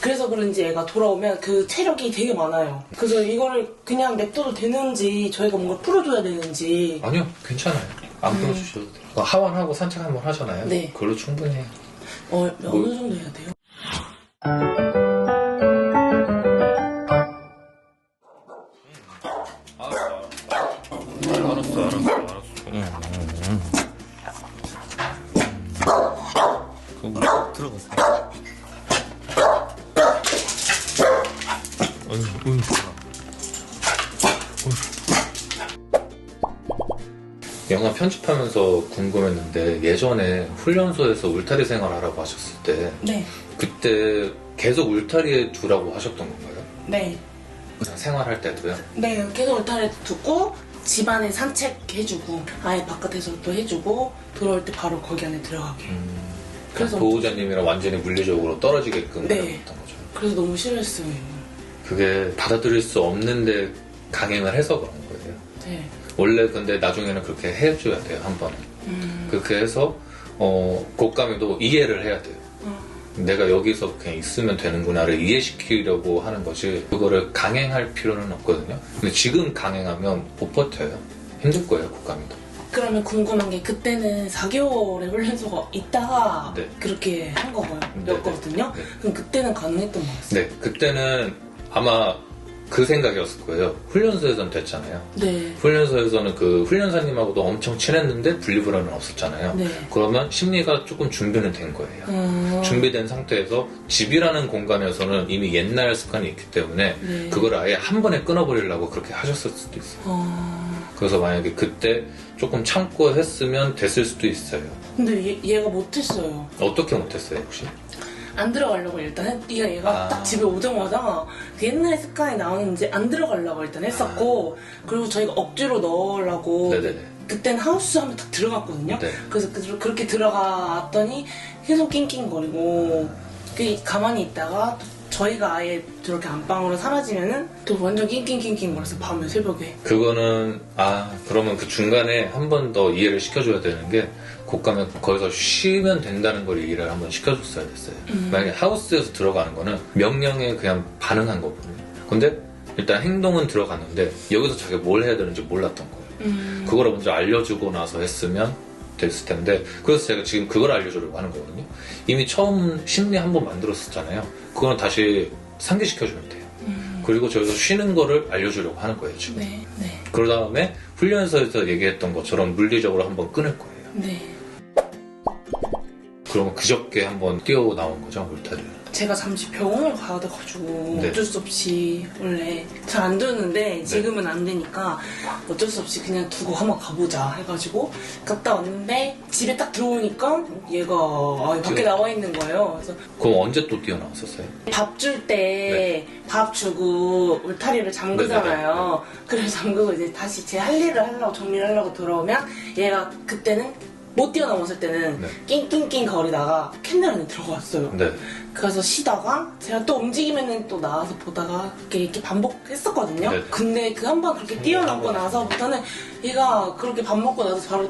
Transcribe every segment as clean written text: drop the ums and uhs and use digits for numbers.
그래서 그런지 애가 돌아오면 그 체력이 되게 많아요. 그래서 이거를 그냥 냅둬도 되는지 저희가 뭔가 풀어줘야 되는지. 아니요, 괜찮아요. 안 풀어주셔도 돼요. 하원하고 산책 한번 하잖아요. 네. 그걸로 충분히 해요. 어느 정도 해야 돼요? 그거 들어가세요. 영화 편집하면서 궁금했는데 예전에 훈련소에서 울타리 생활하라고 하셨을 때 네. 그때 계속 울타리에 두라고 하셨던 건가요? 네. 그냥 생활할 때도요? 네, 계속 울타리에 두고 집안에 산책해주고 아예 바깥에서 또 해주고 돌아올 때 바로 거기 안에 들어가게. 그래서 보호자님이랑 완전히 물리적으로 떨어지게끔 네. 했던 거죠. 그래서 너무 싫어했어요. 그게 받아들일 수 없는데 강행을 해서 그런 거예요. 네. 원래 근데 나중에는 그렇게 해줘야 돼요, 한 번은. 그렇게 해서 곶감이도 이해를 해야 돼요. 내가 여기서 그냥 있으면 되는구나를 이해시키려고 하는 거지 그거를 강행할 필요는 없거든요. 근데 지금 강행하면 못 버텨요. 힘들 거예요, 곶감이도. 그러면 궁금한 게 그때는 4개월의 훈련소가 있다가 네. 그렇게 한 거였거든요. 네. 그럼 그때는 가능했던 거였어요? 네, 그때는 아마 그 생각이었을 거예요. 훈련소에서는 됐잖아요. 네. 훈련소에서는 그 훈련사님하고도 엄청 친했는데 분리불안은 없었잖아요. 네. 그러면 심리가 조금 준비는 된 거예요. 준비된 상태에서 집이라는 공간에서는 이미 옛날 습관이 있기 때문에 네. 그걸 아예 한 번에 끊어버리려고 그렇게 하셨을 수도 있어요. 그래서 만약에 그때 조금 참고 했으면 됐을 수도 있어요. 근데 얘가 못했어요. 어떻게 못했어요, 혹시? 안 들어가려고 일단 얘가 딱 집에 오자마자 그 옛날 습관이 나오는지 안 들어가려고 일단 했었고 그리고 저희가 억지로 넣으려고 네네네. 그때는 하우스 하면 딱 들어갔거든요. 네. 그래서 그렇게 들어갔더니 계속 낑낑거리고 가만히 있다가 저희가 아예 저렇게 안방으로 사라지면은 또 완전 낑낑거려서 밤에 새벽에. 그거는 그러면 그 중간에 한 번 더 이해를 시켜줘야 되는 게 곶감에 거기서 쉬면 된다는 걸 이해를 한번 시켜줬어야 됐어요. 만약에 하우스에서 들어가는 거는 명령에 그냥 반응한 거거든요. 근데 일단 행동은 들어갔는데 여기서 자기가 뭘 해야 되는지 몰랐던 거예요. 그거를 먼저 알려주고 나서 했으면 됐을 텐데 그래서 제가 지금 그걸 알려주려고 하는 거거든요. 이미 처음 심리 한 번 만들었었잖아요. 그거는 다시 상기시켜주면 돼요. 그리고 저기서 쉬는 거를 알려주려고 하는 거예요, 지금. 네. 네. 그 다음에 훈련소에서 얘기했던 것처럼 물리적으로 한번 끊을 거예요. 네. 그러면 그저께 한번 뛰어 나온 거죠, 울타리를. 제가 잠시 병원을 가야 돼가지고 네. 어쩔 수 없이 원래 잘 안 되는데 지금은 안 되니까 어쩔 수 없이 그냥 두고 한번 가보자 해가지고 갔다 왔는데 집에 딱 들어오니까 얘가 밖에 나와 있는 거예요. 그래서 그럼 언제 또 뛰어 나왔었어요? 밥 줄 때 밥 주고 울타리를 잠그잖아요. 그래서 잠그고 이제 다시 제 할 일을 하려고 정리를 하려고 들어오면 얘가 그때는 못 뛰어넘었을 때는 낑낑낑 거리다가 캔들 안에 들어갔어요. 네. 그래서 쉬다가 제가 또 움직이면 또 나와서 보다가 이렇게 반복했었거든요. 네. 근데 그 한 번 그렇게 뛰어넘고 나서부터는 얘가 그렇게 밥 먹고 나서 바로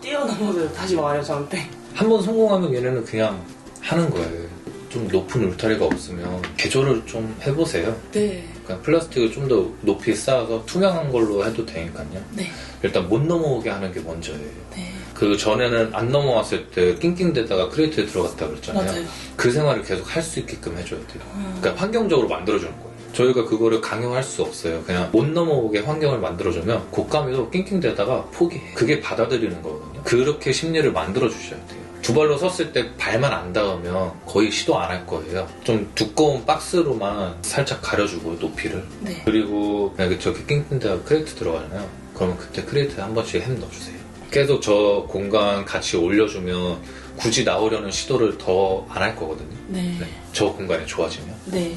뛰어넘어서 다시 와요, 저한테. 한 번 성공하면 얘네는 그냥 하는 거예요. 좀 높은 울타리가 없으면 개조를 좀 해보세요. 네. 그냥 플라스틱을 좀 더 높이 쌓아서 투명한 걸로 해도 되니까요. 네. 일단 못 넘어오게 하는 게 먼저예요. 네. 그 전에는 안 넘어왔을 때 낑낑대다가 크레이트에 들어갔다 그랬잖아요. 맞아요. 그 생활을 계속 할 수 있게끔 해줘야 돼요. 그러니까 환경적으로 만들어주는 거예요. 저희가 그거를 강요할 수 없어요. 그냥 못 넘어오게 환경을 만들어주면 곶감이도 낑낑대다가 포기해요. 그게 받아들이는 거거든요. 그렇게 심리를 만들어주셔야 돼요. 두 발로 섰을 때 발만 안 닿으면 거의 시도 안 할 거예요. 좀 두꺼운 박스로만 살짝 가려주고 높이를. 네. 그리고 만약에 저렇게 낑낑대가 크레이트 들어가잖아요. 그러면 그때 크레이트에 한 번씩 햄 넣어주세요. 계속 저 공간 같이 올려주면 굳이 나오려는 시도를 더 안 할 거거든요. 네. 저 공간이 좋아지면. 네.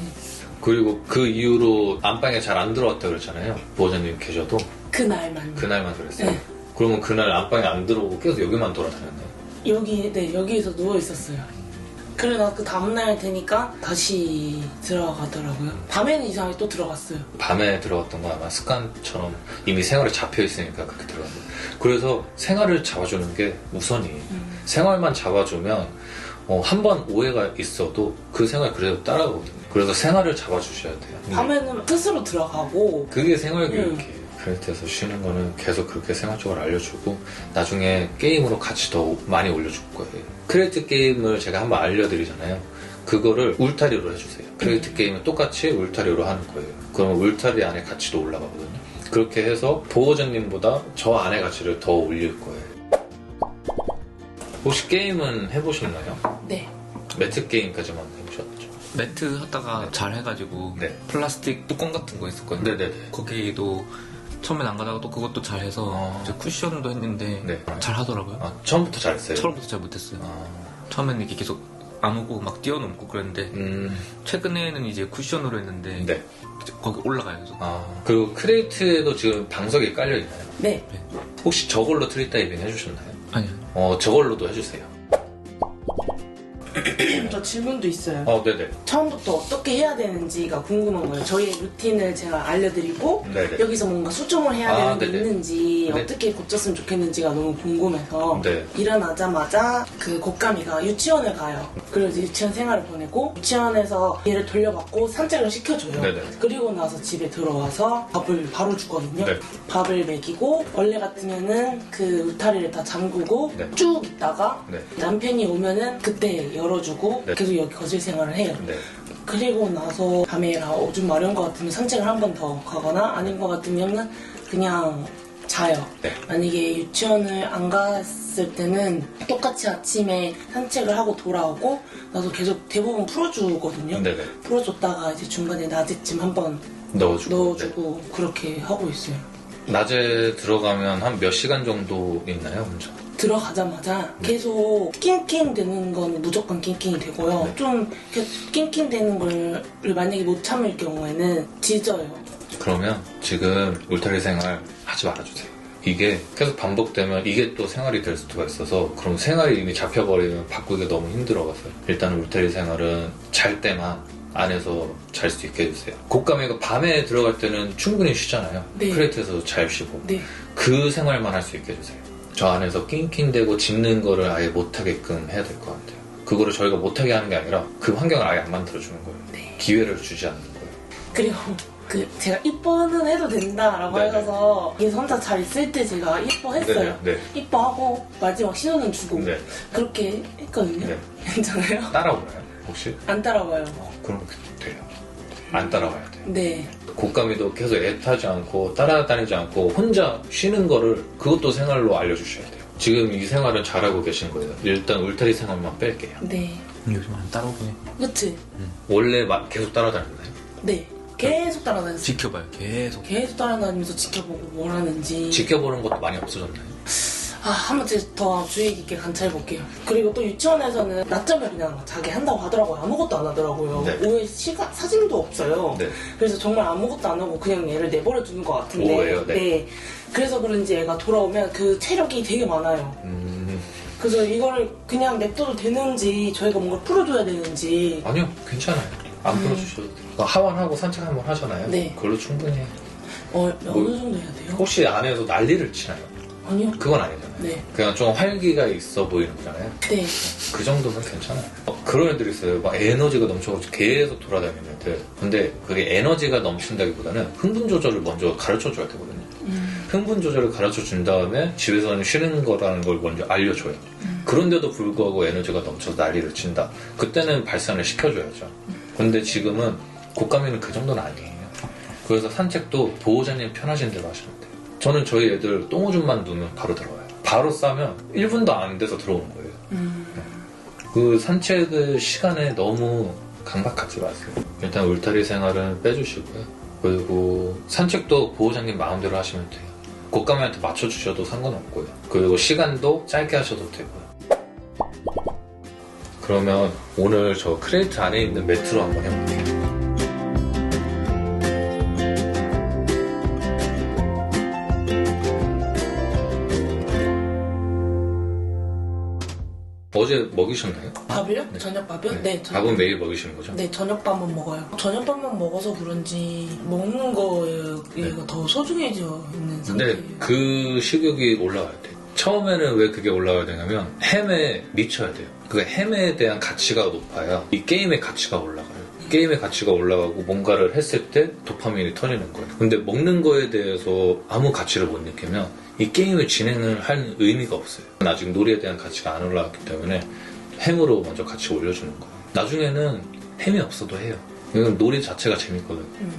그리고 그 이후로 안방에 잘 안 들어왔다 그랬잖아요. 보호자님 계셔도. 그날만. 그날만 그랬어요. 네. 그러면 그날 안방에 안 들어오고 계속 여기만 돌아다녔나요? 여기에서 누워 있었어요. 그러다 그 다음날 되니까 다시 들어가더라고요. 밤에는 이상하게 또 들어갔어요. 밤에 들어갔던 거 아마 습관처럼 이미 생활에 잡혀 있으니까 그렇게 들어간 거예요. 그래서 생활을 잡아주는 게 우선이에요. 생활만 잡아주면 한 번 오해가 있어도 그 생활 그래도 따라가거든요. 그래서 생활을 잡아주셔야 돼요. 밤에는 스스로 들어가고 그게 생활교육이에요. 크레이트에서 쉬는 거는 계속 그렇게 생활적으로 알려주고 나중에 게임으로 같이 더 많이 올려줄 거예요. 크레이트 게임을 제가 한번 알려드리잖아요. 그거를 울타리로 해주세요. 크레이트 게임은 똑같이 울타리로 하는 거예요. 그러면 울타리 안에 가치도 올라가거든요. 그렇게 해서 보호자님보다 저 안에 가치를 더 올릴 거예요. 혹시 게임은 해보셨나요? 네. 매트 게임까지만 해보셨죠? 매트 하다가 잘 해가지고 네. 플라스틱 뚜껑 같은 거 있었거든요. 네네네. 거기도 처음엔 안 가다가 또 그것도 잘 해서 이제 쿠션도 했는데 네. 잘 하더라고요. 아, 처음부터 잘했어요? 처음부터 잘 못했어요. 아, 처음에는 이렇게 계속 안 오고 막 뛰어넘고 그랬는데 최근에는 이제 쿠션으로 했는데 네. 거기 올라가요. 계속. 아, 그리고 크레이트에도 지금 방석이 깔려있나요? 네. 혹시 저걸로 트리 다이빙 해주셨나요? 아니요. 저걸로도 해주세요. 저 질문도 있어요. 네네. 처음부터 어떻게 해야 되는지가 궁금한 거예요. 저희의 루틴을 제가 알려드리고 네네. 여기서 뭔가 수정을 해야 되는 게 네네. 있는지 네. 어떻게 고쳤으면 좋겠는지가 너무 궁금해서 네. 일어나자마자 그 곶감이가 유치원을 가요. 그리고 이제 유치원 생활을 보내고 유치원에서 얘를 돌려받고 산책을 시켜줘요. 네네. 그리고 나서 집에 들어와서 밥을 바로 주거든요. 네. 밥을 먹이고 원래 같으면은 그 울타리를 다 잠그고 네. 쭉 있다가 네. 남편이 오면은 그때 열어주고 네. 계속 여기 거실 생활을 해요. 네. 그리고 나서 밤에 좀 마려운 것 같으면 산책을 한 번 더 가거나 아닌 것 같으면 그냥 자요. 네. 만약에 유치원을 안 갔을 때는 똑같이 아침에 산책을 하고 돌아오고 나서 계속 대부분 풀어주거든요. 네네. 풀어줬다가 이제 중간에 낮에쯤 한번 넣어주고. 그렇게 하고 있어요. 네. 낮에 들어가면 한 몇 시간 정도 있나요, 혼자? 들어가자마자 계속 낑낑 되는 건 무조건 낑낑이 되고요. 네. 좀 이렇게 낑낑 되는 걸 만약에 못 참을 경우에는 짖어요. 그러면 지금 울타리 생활 하지 말아주세요. 이게 계속 반복되면 이게 또 생활이 될 수가 있어서 그럼 생활이 이미 잡혀버리면 바꾸기가 너무 힘들어가서요. 일단 울타리 생활은 잘 때만 안에서 잘 수 있게 해주세요. 곶감이가 밤에 들어갈 때는 충분히 쉬잖아요. 네. 크레이트에서 잘 쉬고 네. 그 생활만 할 수 있게 해주세요. 저 안에서 낑낑대고 짖는 거를 아예 못하게끔 해야 될 것 같아요. 그거를 저희가 못하게 하는 게 아니라 그 환경을 아예 안 만들어주는 거예요. 네. 기회를 주지 않는 거예요. 그리고 제가 이뻐는 해도 된다라고 네네. 해서 얘 혼자 잘 있을 때 제가 이뻐했어요. 네네. 네. 이뻐하고 마지막 신호는 주고 네. 그렇게 했거든요. 네. 괜찮아요? 따라오나요? 혹시? 안 따라와요. 그럼 돼요. 안 따라와야 돼요. 네. 곶감이도 계속 애타지 않고 따라다니지 않고 혼자 쉬는 거를 그것도 생활로 알려주셔야 돼요. 지금 이 생활은 잘하고 계신 거예요. 일단 울타리 생활만 뺄게요. 네. 요즘 안 따라오긴 해. 그치? 원래 계속 따라다녔나요? 네. 계속 따라다녔어요. 지켜봐요. 계속. 계속 따라다니면서 지켜보고 뭘 하는지. 지켜보는 것도 많이 없어졌나요? 한번 더 주의 깊게 관찰해볼게요. 그리고 또 유치원에서는 낮잠을 그냥 자기 한다고 하더라고요. 아무것도 안 하더라고요. 네. 오후에 사진도 없어요. 네. 그래서 정말 아무것도 안 하고 그냥 얘를 내버려 두는 것 같은데. 오후에요? 네. 그래서 그런지 애가 돌아오면 그 체력이 되게 많아요. 그래서 이거를 그냥 냅둬도 되는지 저희가 뭔가 풀어줘야 되는지. 아니요, 괜찮아요. 안 풀어주셔도 돼요. 하원하고 산책 한번 하잖아요. 네. 그걸로 충분히 해요. 어느 정도 해야 돼요? 혹시 안에서 난리를 치나요? 아니요. 그건 아니잖아요. 네. 그냥 좀 활기가 있어 보이는 거잖아요. 네. 그 정도면 괜찮아요. 그런 애들 있어요. 막 에너지가 넘쳐가지고 계속 돌아다니는 애들. 근데 그게 에너지가 넘친다기보다는 흥분 조절을 먼저 가르쳐 줘야 되거든요. 흥분 조절을 가르쳐 준 다음에 집에서는 쉬는 거라는 걸 먼저 알려줘요. 그런데도 불구하고 에너지가 넘쳐서 난리를 친다. 그때는 발산을 시켜줘야죠. 근데 지금은 곶감이는 그 정도는 아니에요. 그래서 산책도 보호자님 편하신 대로 하시면 돼요. 저는 저희 애들 똥오줌만 누면 바로 들어와요. 바로 싸면 1분도 안 돼서 들어오는 거예요. 그 산책의 시간에 너무 강박하지 마세요. 일단 울타리 생활은 빼주시고요. 그리고 산책도 보호자님 마음대로 하시면 돼요. 곶감이한테 맞춰주셔도 상관없고요. 그리고 시간도 짧게 하셔도 되고요. 그러면 오늘 저 크레이트 안에 있는 매트로 한번 해볼게요. 어제 먹이셨나요? 밥을요? 저녁밥이요? 네. 밥은 매일 먹이시는 거죠? 네, 저녁밥만 먹어요. 저녁밥만 먹어서 그런지 먹는 거에 얘가 더 소중해져 있는 상태예요. 근데 그 식욕이 올라가야 돼요. 처음에는 왜 그게 올라가야 되냐면 햄에 미쳐야 돼요. 그 햄에 대한 가치가 높아야 이 게임의 가치가 올라가요. 게임의 가치가 올라가고 뭔가를 했을 때 도파민이 터지는 거예요. 근데 먹는 거에 대해서 아무 가치를 못 느끼면 이 게임을 진행을 할 의미가 없어요. 아직 놀이에 대한 가치가 안 올라갔기 때문에 햄으로 먼저 같이 올려주는 거예요. 나중에는 햄이 없어도 해요. 이건 놀이 자체가 재밌거든요.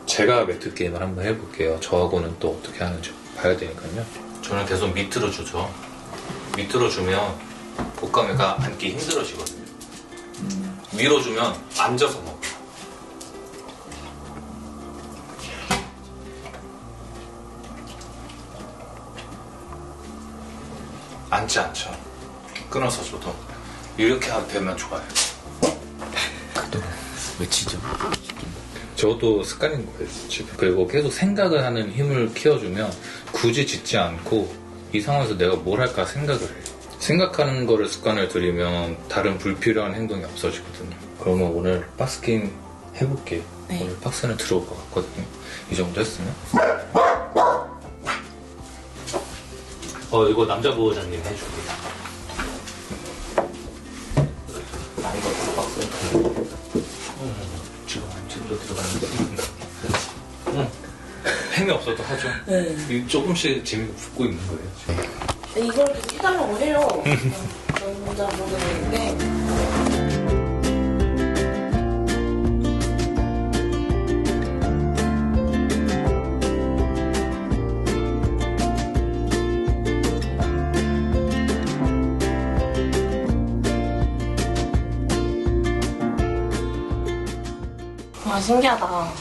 제가 매트 게임을 한번 해볼게요. 저하고는 또 어떻게 하는지 봐야 되니까요. 저는 계속 밑으로 주죠. 밑으로 주면 곶감이가 앉기 힘들어지거든요. 위로 주면 앉아서 먹어요. 앉지 않죠. 끊어서 줘도 이렇게 되면 좋아요. 또 외치죠. 저도 습관인 거예요, 지금. 그리고 계속 생각을 하는 힘을 키워주면 굳이 짓지 않고 이 상황에서 내가 뭘 할까 생각을 해요. 생각하는 거를 습관을 들이면 다른 불필요한 행동이 없어지거든요. 그러면 오늘 박스 게임 해볼게요. 네. 오늘 박스는 들어올 것 같거든요. 이 정도 했으면. 이거 남자 보호자님 해줄게요. 이거 박스. 지금 안쪽으로 들어가는데. 햄이 없어도 하죠. 네. 조금씩 재미가 붙고 있는 거예요. 이걸 계속 해달라고 해요. 저희 혼자 모르는데. 와, 신기하다.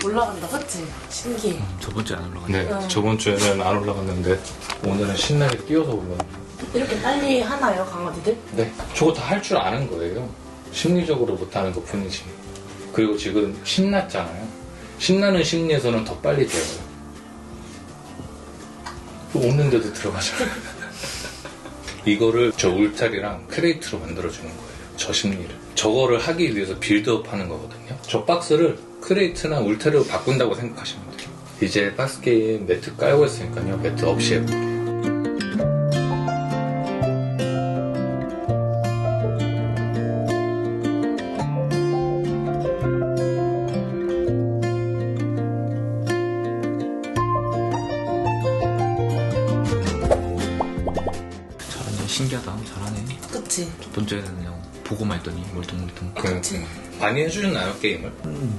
올라간다, 그치? 신기해. 저번 주에 안 올라갔네. 네, 저번 주에는 안 올라갔는데 오늘은 신나게 뛰어서 올라갔어요. 이렇게 빨리 하나요, 강아지들? 네, 저거 다 할 줄 아는 거예요. 심리적으로 못하는 것 뿐이지. 그리고 지금 신났잖아요. 신나는 심리에서는 더 빨리 되어요. 오는데도 들어가잖아요. 이거를 저 울타리랑 크레이트로 만들어주는 거예요. 저 심리를. 저거를 하기 위해서 빌드업 하는 거거든요. 저 박스를 크레이트나 울타리로 바꾼다고 생각하시면 돼요. 이제 박스 게임 매트 깔고 있으니까요. 매트 없이 해볼게요. 잘하네. 신기하다. 잘하네. 그치? 저번 주에는 그냥 보고만 했더니 멀뚱멀뚱. 그치? 많이 해주셨나요, 게임을?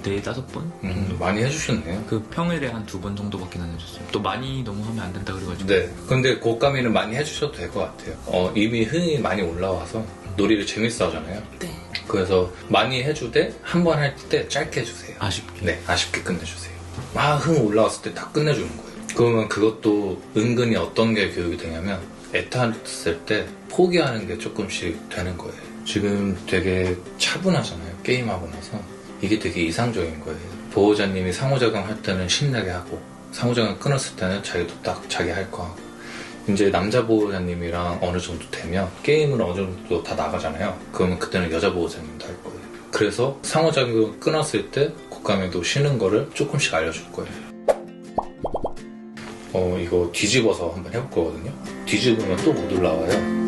4-5번? 많이 해주셨네요. 그 평일에 한 2번 정도밖에 안 해줬어요. 또 많이 너무 하면 안 된다 그래가지고. 네. 근데 곶감이는 많이 해주셔도 될 것 같아요. 이미 흥이 많이 올라와서 놀이를 재밌어 하잖아요. 네. 그래서 많이 해주되 한 번 할 때 짧게 해주세요. 아쉽게. 네, 아쉽게 끝내주세요. 막 흥 올라왔을 때 다 끝내주는 거예요. 그러면 그것도 은근히 어떤 게 교육이 되냐면 애타했을 때 포기하는 게 조금씩 되는 거예요. 지금 되게 차분하잖아요. 게임하고 나서. 이게 되게 이상적인 거예요. 보호자님이 상호작용 할 때는 신나게 하고 상호작용 끊었을 때는 자기도 딱 자기 할 거 하고 이제 남자 보호자님이랑 어느 정도 되면 게임은 어느 정도 다 나가잖아요. 그러면 그때는 여자 보호자님도 할 거예요. 그래서 상호작용 끊었을 때 곶감이도 쉬는 거를 조금씩 알려줄 거예요. 이거 뒤집어서 한번 해볼 거거든요. 뒤집으면 또 못 올라와요.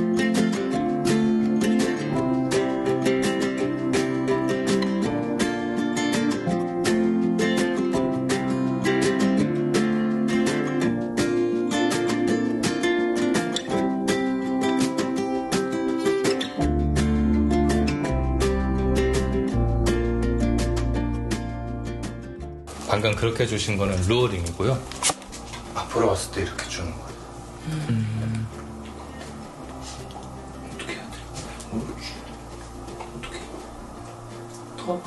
방금 그렇게 해주신 거는 루어링이고요. 앞으로 왔을 때 이렇게 주는 거예요. 어떻게 해야 돼? 어떻게? 더?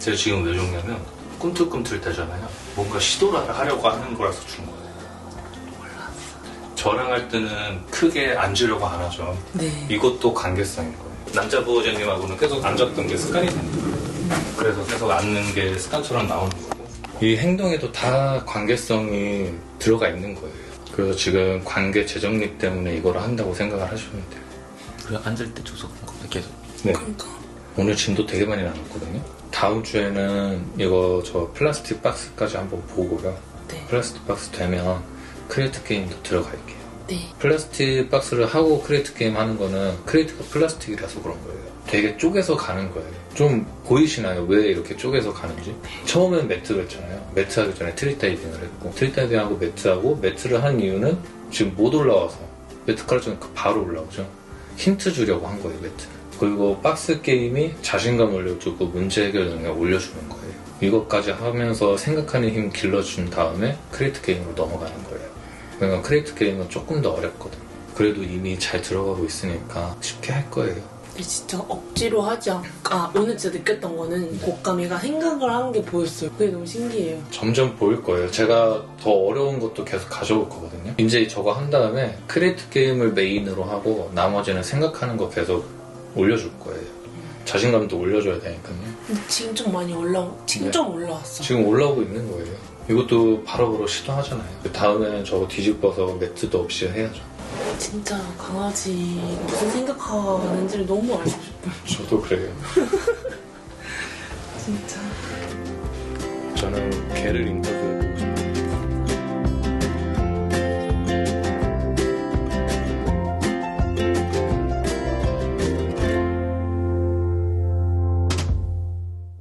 제가 지금 왜 줬냐면 꿈틀꿈틀 되잖아요. 뭔가 시도를 하려고 하는 거라서 준 거예요. 저랑 할 때는 크게 앉으려고 안 하죠. 네. 이것도 관계성인 거예요. 남자 보호자님하고는 계속 앉았던 게 습관이 되는 거예요. 그래서 계속 앉는 게 습관처럼 나오는 거고. 이 행동에도 다 관계성이 들어가 있는 거예요. 그래서 지금 관계 재정립 때문에 이걸 한다고 생각을 하시면 돼요. 그래 앉을 때 줘서 그런 거 계속. 네. 그러니까. 오늘 짐도 되게 많이 나눴거든요. 다음 주에는 이거 저 플라스틱 박스까지 한번 보고요. 네. 플라스틱 박스 되면 크리에이트 게임도 들어갈게요. 네. 플라스틱 박스를 하고 크리에이트 게임 하는 거는 크리에이트가 플라스틱이라서 그런 거예요. 되게 쪼개서 가는 거예요. 좀 보이시나요? 왜 이렇게 쪼개서 가는지? 처음엔 매트가 있잖아요. 매트 하기 전에 트리 다이빙을 했고 트리 다이빙하고 매트를 한 이유는 지금 못 올라와서 매트 깔아주면 바로 올라오죠. 힌트 주려고 한 거예요, 매트는. 그리고 박스 게임이 자신감 올려주고 문제 해결 능력 올려주는 거예요. 이것까지 하면서 생각하는 힘 길러준 다음에 크리에이트 게임으로 넘어가는 거예요. 그러니까 크리에이트 게임은 조금 더 어렵거든요. 그래도 이미 잘 들어가고 있으니까 쉽게 할 거예요. 근데 진짜 억지로 하지 않고 오늘 진짜 느꼈던 거는 곶감이가 생각을 하는 게 보였어요. 그게 너무 신기해요. 점점 보일 거예요. 제가 더 어려운 것도 계속 가져올 거거든요. 이제 저거 한 다음에 크리에이트 게임을 메인으로 하고 나머지는 생각하는 거 계속 올려줄 거예요. 자신감도 올려줘야 되니까요. 근데 지금 좀 많이 좀 올라왔어. 지금 올라오고 있는 거예요. 이것도 바로바로 시도하잖아요. 다음에는 저거 뒤집어서 매트도 없이 해야죠. 진짜 강아지 무슨 생각하는지를 너무 알고 싶어요. 저도 그래요. 진짜. 저는 개를 인터뷰해보고 싶어요.